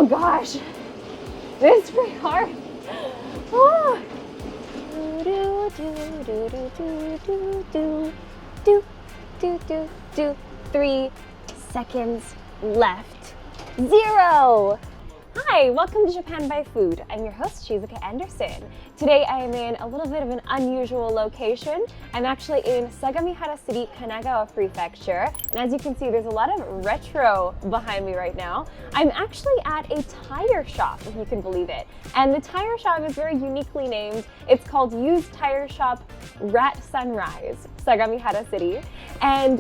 Oh gosh, this is pretty hard. Oh. Do. 3 seconds left. 0. Hi, welcome to Japan by Food. I'm your host, Shizuka Anderson. Today I am in a little bit of an unusual location. I'm actually in Sagamihara City, Kanagawa Prefecture. And as you can see, there's a lot of retro behind me right now. I'm actually at a tire shop, if you can believe it. And the tire shop is very uniquely named. It's called Used Tire Shop Rat Sunrise, Sagamihara City. And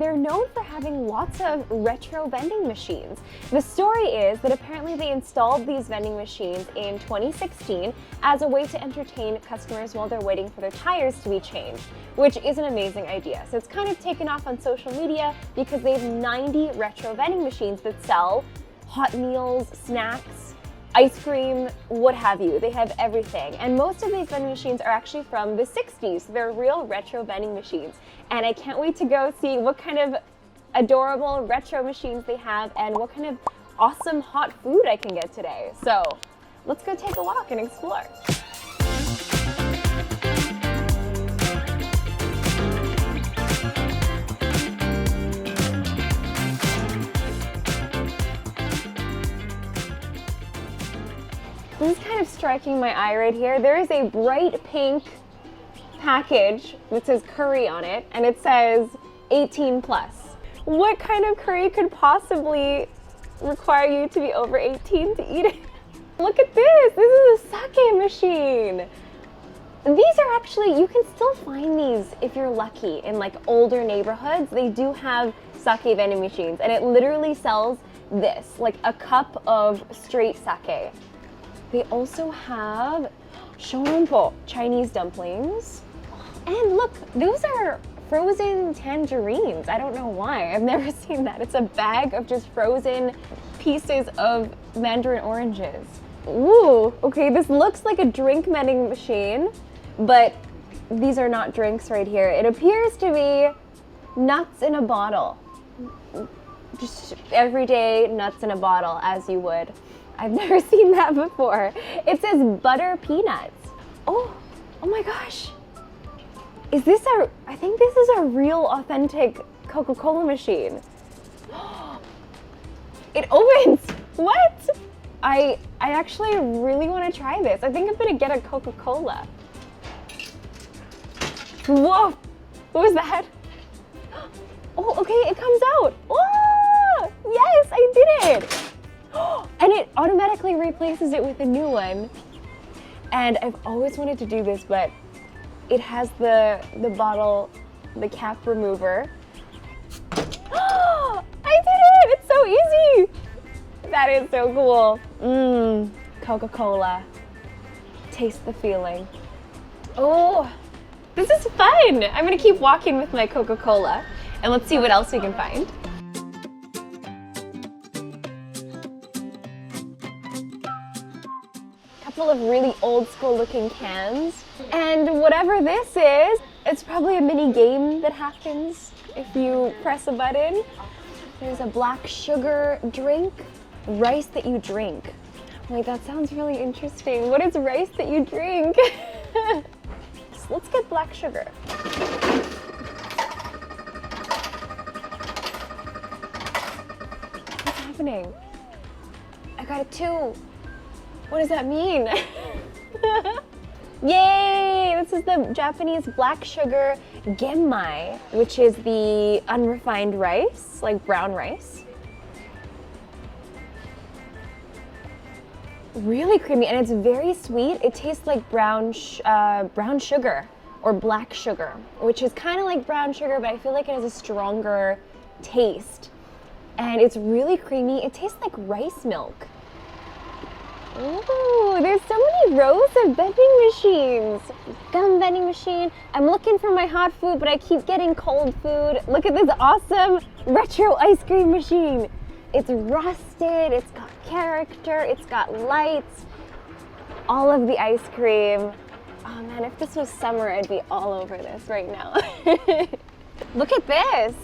they're known for having lots of retro vending machines. The story is that apparently they installed these vending machines in 2016 as a way to entertain customers while they're waiting for their tires to be changed, which is an amazing idea. So it's kind of taken off on social media because they have 90 retro vending machines that sell hot meals, snacks, ice cream, what have you. They have everything. And most of these vending machines are actually from the 60s. They're real retro vending machines. And I can't wait to go see what kind of adorable retro machines they have and what kind of awesome hot food I can get today. So let's go take a walk and explore. This is kind of striking my eye right here. There is a bright pink package that says curry on it, and it says 18 plus. What kind of curry could possibly require you to be over 18 to eat it? Look at this. This is a sake machine. These are actually, you can still find these if you're lucky in like older neighborhoods. They do have sake vending machines, and it literally sells this, like a cup of straight sake. They also have shorompo, Chinese dumplings. And look, those are frozen tangerines. I don't know why. I've never seen that. It's a bag of just frozen pieces of mandarin oranges. Ooh, okay, this looks like a drink vending machine, but these are not drinks right here. It appears to be nuts in a bottle. Just everyday nuts in a bottle, as you would. I've never seen that before. It says butter peanuts. Oh my gosh. Is this I think this is a real authentic Coca-Cola machine. It opens. What? I actually really want to try this. I think I'm gonna get a Coca-Cola. Whoa, what was that? Oh, okay, it comes out. Oh, yes, I did it. And it automatically replaces it with a new one. And I've always wanted to do this, but it has the bottle, the cap remover. I did it! It's so easy! That is so cool. Coca-Cola. Taste the feeling. Oh, this is fun! I'm gonna keep walking with my Coca-Cola, and let's see what else we can find. Couple of really old school looking cans. And whatever this is, it's probably a mini game that happens if you press a button. There's a black sugar drink, rice that you drink. Like, that sounds really interesting. What is rice that you drink? So let's get black sugar. What's happening? I got a 2. What does that mean? Yay! This is the Japanese black sugar Genmai, which is the unrefined rice, like brown rice. Really creamy, and it's very sweet. It tastes like brown sugar or black sugar, which is kind of like brown sugar, but I feel like it has a stronger taste. And it's really creamy. It tastes like rice milk. Ooh, there's so many rows of vending machines. Gum vending machine. I'm looking for my hot food, but I keep getting cold food. Look at this awesome retro ice cream machine. It's rusted, it's got character, it's got lights. All of the ice cream. Oh man, if this was summer, I'd be all over this right now. Look at this.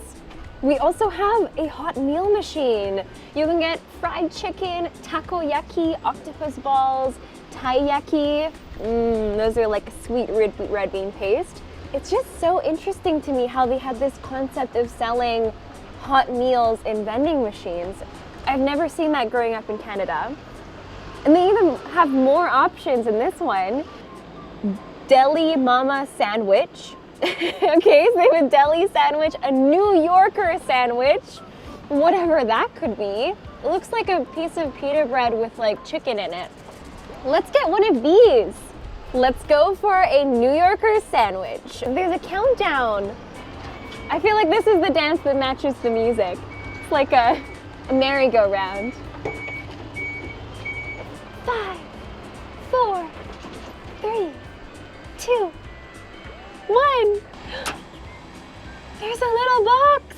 We also have a hot meal machine. You can get fried chicken, takoyaki, octopus balls, taiyaki. Those are like a sweet red bean paste. It's just so interesting to me how they had this concept of selling hot meals in vending machines. I've never seen that growing up in Canada. And they even have more options in this one. Deli Mama sandwich. Okay, so they have a deli sandwich, a New Yorker sandwich, whatever that could be. It looks like a piece of pita bread with like chicken in it. Let's get one of these. Let's go for a New Yorker sandwich. There's a countdown. I feel like this is the dance that matches the music. It's like a merry-go-round. 5, 4, 3, 2, 1. There's a little box.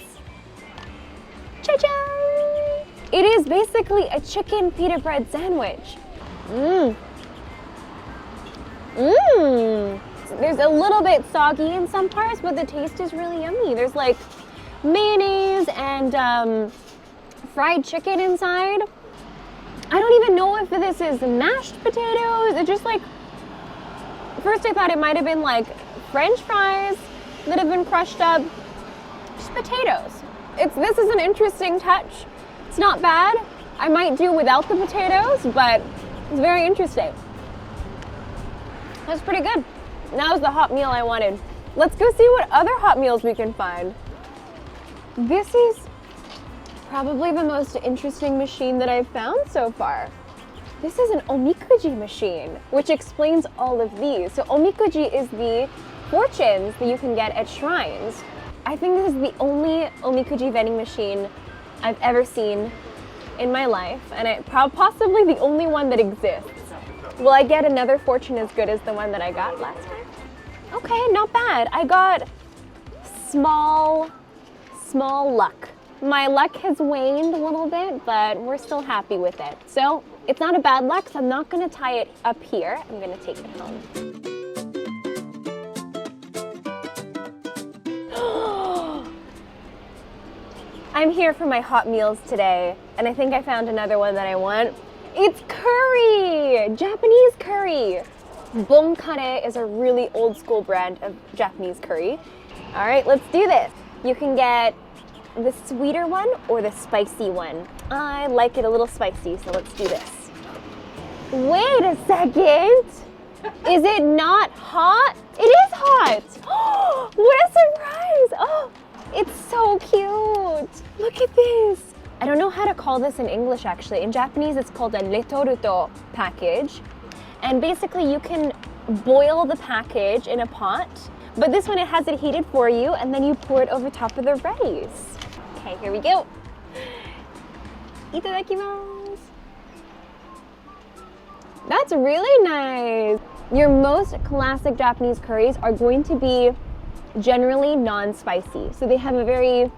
Cha-cha! It is basically a chicken pita bread sandwich. There's a little bit soggy in some parts, but the taste is really yummy. There's like mayonnaise and fried chicken inside. I don't even know if this is mashed potatoes. It's just like, first I thought it might have been like French fries that have been crushed up. Just potatoes. This is an interesting touch. It's not bad. I might do without the potatoes, but it's very interesting. That's pretty good. That was the hot meal I wanted. Let's go see what other hot meals we can find. This is probably the most interesting machine that I've found so far. This is an Omikuji machine, which explains all of these. So Omikuji is the fortunes that you can get at shrines. I think this is the only Omikuji vending machine I've ever seen in my life, and possibly the only one that exists. Will I get another fortune as good as the one that I got last time? Okay, not bad. I got small luck. My luck has waned a little bit, but we're still happy with it. So it's not a bad luck, so I'm not gonna tie it up here. I'm gonna take it home. I'm here for my hot meals today, and I think I found another one that I want. It's curry! Japanese curry! Bonkare is a really old school brand of Japanese curry. All right, let's do this. You can get the sweeter one or the spicy one. I like it a little spicy, so let's do this. Wait a second! Is it not hot? It is hot! What a surprise! Oh, it's so cute! Look at this! I don't know how to call this in English actually. In Japanese, it's called a retoruto package. And basically you can boil the package in a pot, but this one, it has it heated for you, and then you pour it over top of the rice. Okay, here we go. Itadakimasu. That's really nice. Your most classic Japanese curries are going to be generally non-spicy. So they have a very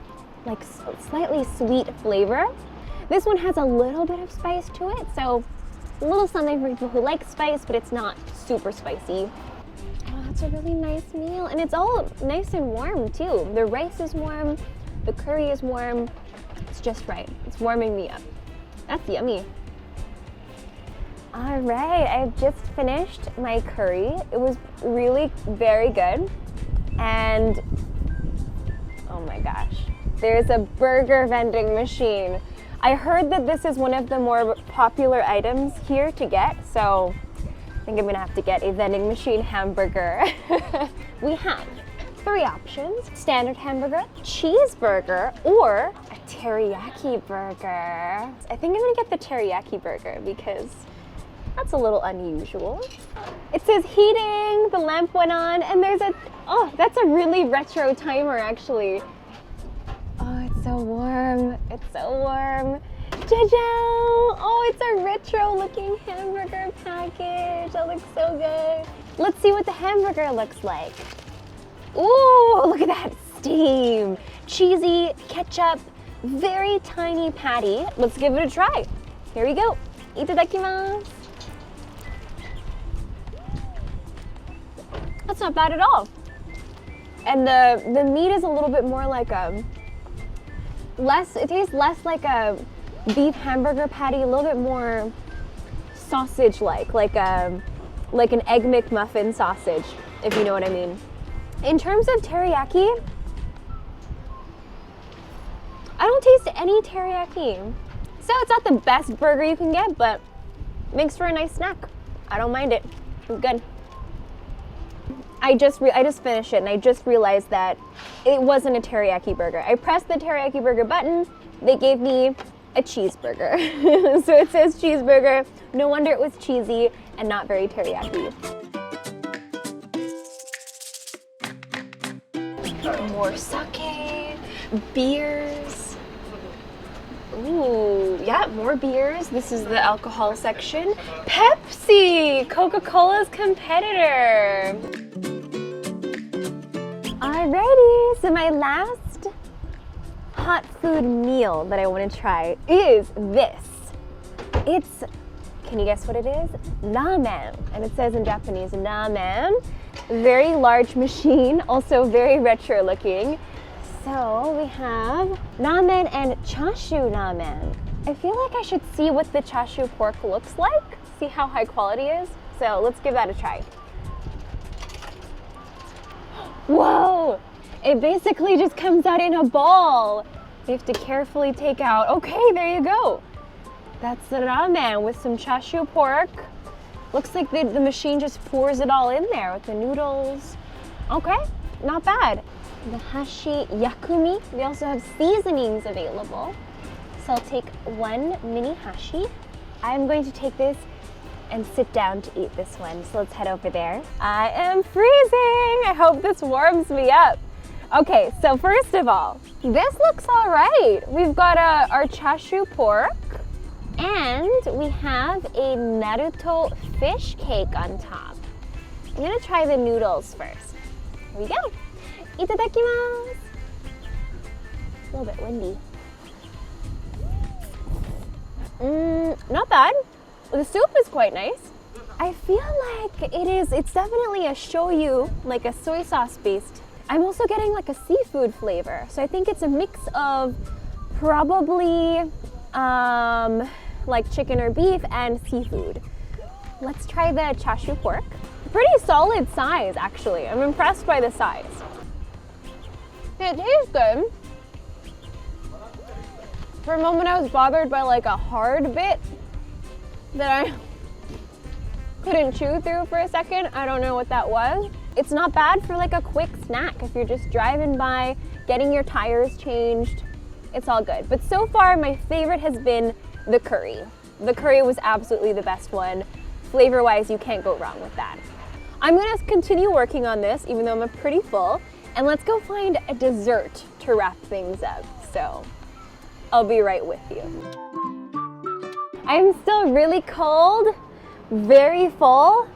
like slightly sweet flavor. This one has a little bit of spice to it, so a little something for people who like spice, but it's not super spicy. Oh, that's a really nice meal, and it's all nice and warm too. The rice is warm, the curry is warm. It's just right. It's warming me up. That's yummy. All right, I just finished my curry. It was really very good, and oh my gosh. There's a burger vending machine. I heard that this is one of the more popular items here to get, so I think I'm gonna have to get a vending machine hamburger. We have 3 options: standard hamburger, cheeseburger, or a teriyaki burger. I think I'm gonna get the teriyaki burger because that's a little unusual. It says heating, the lamp went on, and there's that's a really retro timer actually. Oh, it's so warm. It's so warm. Cha-chow! Oh, it's a retro looking hamburger package. That looks so good. Let's see what the hamburger looks like. Ooh, look at that steam. Cheesy, ketchup, very tiny patty. Let's give it a try. Here we go. Itadakimasu. That's not bad at all. And the meat is a little bit more like It tastes less like a beef hamburger patty, a little bit more sausage-like, like an Egg McMuffin sausage, if you know what I mean. In terms of teriyaki, I don't taste any teriyaki. So it's not the best burger you can get, but makes for a nice snack. I don't mind it. It's good. I just finished it and I just realized that it wasn't a teriyaki burger. I pressed the teriyaki burger button. They gave me a cheeseburger. So it says cheeseburger. No wonder it was cheesy and not very teriyaki. More sake, beers. Ooh, yeah, more beers. This is the alcohol section. Pepsi, Coca-Cola's competitor. Alrighty, so my last hot food meal that I want to try is this. It's, can you guess what it is? Ramen, and it says in Japanese, ramen. Very large machine, also very retro looking. So we have ramen and chashu ramen. I feel like I should see what the chashu pork looks like, see how high quality it is. So let's give that a try. Whoa! It basically just comes out in a ball. You have to carefully take out. Okay, there you go. That's the ramen with some chashu pork. Looks like the machine just pours it all in there with the noodles. Okay, not bad. The hashi yakumi. We also have seasonings available. So I'll take one mini hashi. I'm going to take this and sit down to eat this one. So let's head over there. I am freezing. I hope this warms me up. Okay, so first of all, this looks all right. We've got our chashu pork and we have a Naruto fish cake on top. I'm gonna try the noodles first. Here we go. Itadakimasu. A little bit windy. Not bad. The soup is quite nice. I feel like it's definitely a shoyu, like a soy sauce based. I'm also getting like a seafood flavor. So I think it's a mix of probably like chicken or beef and seafood. Let's try the chashu pork. Pretty solid size, actually. I'm impressed by the size. It tastes good. For a moment I was bothered by like a hard bit that I couldn't chew through for a second. I don't know what that was. It's not bad for like a quick snack if you're just driving by, getting your tires changed. It's all good. But so far my favorite has been the curry. The curry was absolutely the best one. Flavor-wise, you can't go wrong with that. I'm gonna continue working on this even though I'm pretty full, and let's go find a dessert to wrap things up. So I'll be right with you. I'm still really cold, very full.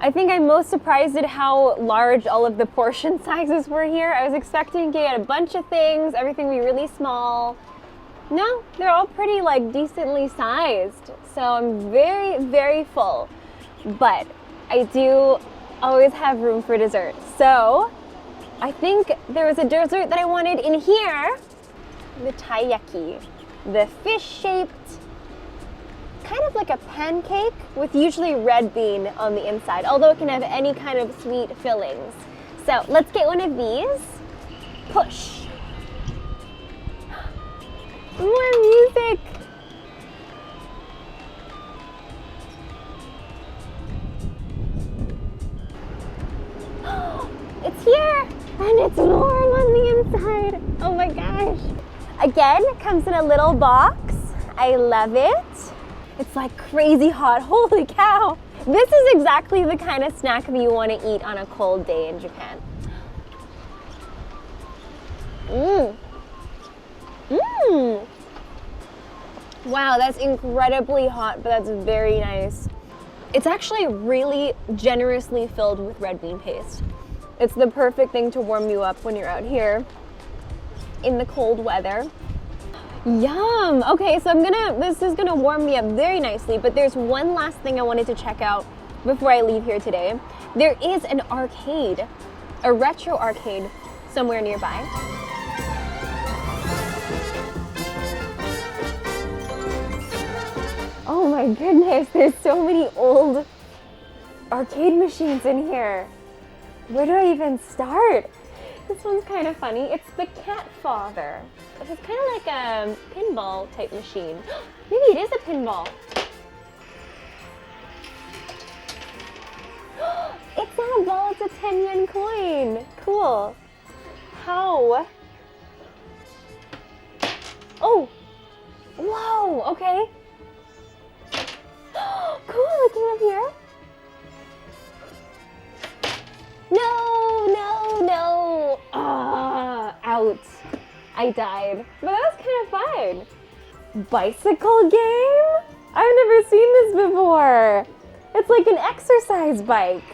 I think I'm most surprised at how large all of the portion sizes were here. I was expecting to get a bunch of things, everything be really small. No, they're all pretty like decently sized. So I'm very, very full, but I do always have room for dessert. So I think there was a dessert that I wanted in here, the taiyaki, the fish-shaped, kind of like a pancake with usually red bean on the inside, although it can have any kind of sweet fillings. So let's get one of these. Push. More music. It's here and it's warm on the inside. Oh my gosh. Again, it comes in a little box. I love it. It's like crazy hot. Holy cow. This is exactly the kind of snack that you want to eat on a cold day in Japan. Wow, that's incredibly hot, but that's very nice. It's actually really generously filled with red bean paste. It's the perfect thing to warm you up when you're out here in the cold weather. Yum! Okay, so this is gonna warm me up very nicely, but there's one last thing I wanted to check out before I leave here today. There is an arcade, a retro arcade somewhere nearby. my goodness, there's so many old arcade machines in here. Where do I even start? This one's kind of funny. It's the Cat Father. It's kind of like a pinball type machine. Maybe it is a pinball. It's not a ball, it's a 10-yen coin. Cool. How? Oh! Whoa, okay. Cool, it came up here. No. Out. I died. But that was kind of fun. Bicycle game? I've never seen this before. It's like an exercise bike.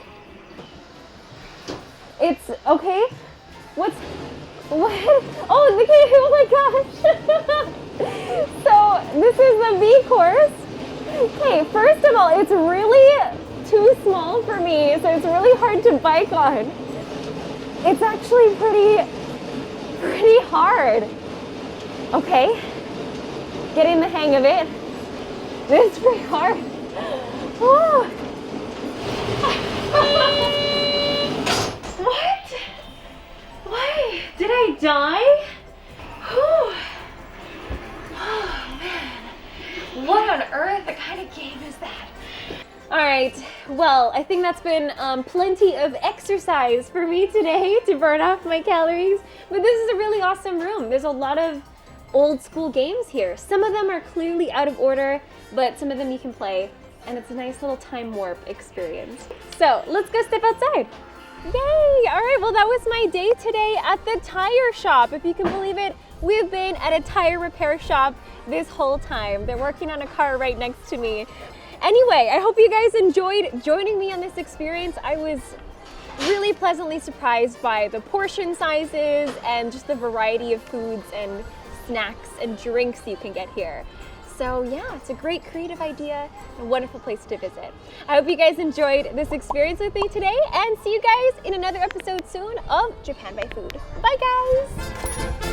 It's, okay. What? Oh, the game, oh my gosh. So this is the B course. Okay, first of all, it's really too small for me, so it's really hard to bike on. It's actually pretty hard. Okay, getting the hang of it. This is pretty hard. Oh. What? Why? Did I die? Oh man. What on earth? What kind of game is that? All right, well, I think that's been plenty of exercise for me today to burn off my calories, but this is a really awesome room. There's a lot of old school games here. Some of them are clearly out of order, but some of them you can play, and it's a nice little time warp experience. So let's go step outside. Yay! All right, well, that was my day today at the tire shop. If you can believe it, we've been at a tire repair shop this whole time. They're working on a car right next to me. Anyway, I hope you guys enjoyed joining me on this experience. I was really pleasantly surprised by the portion sizes and just the variety of foods and snacks and drinks you can get here. So yeah, it's a great creative idea and a wonderful place to visit. I hope you guys enjoyed this experience with me today, and see you guys in another episode soon of Japan by Food. Bye guys!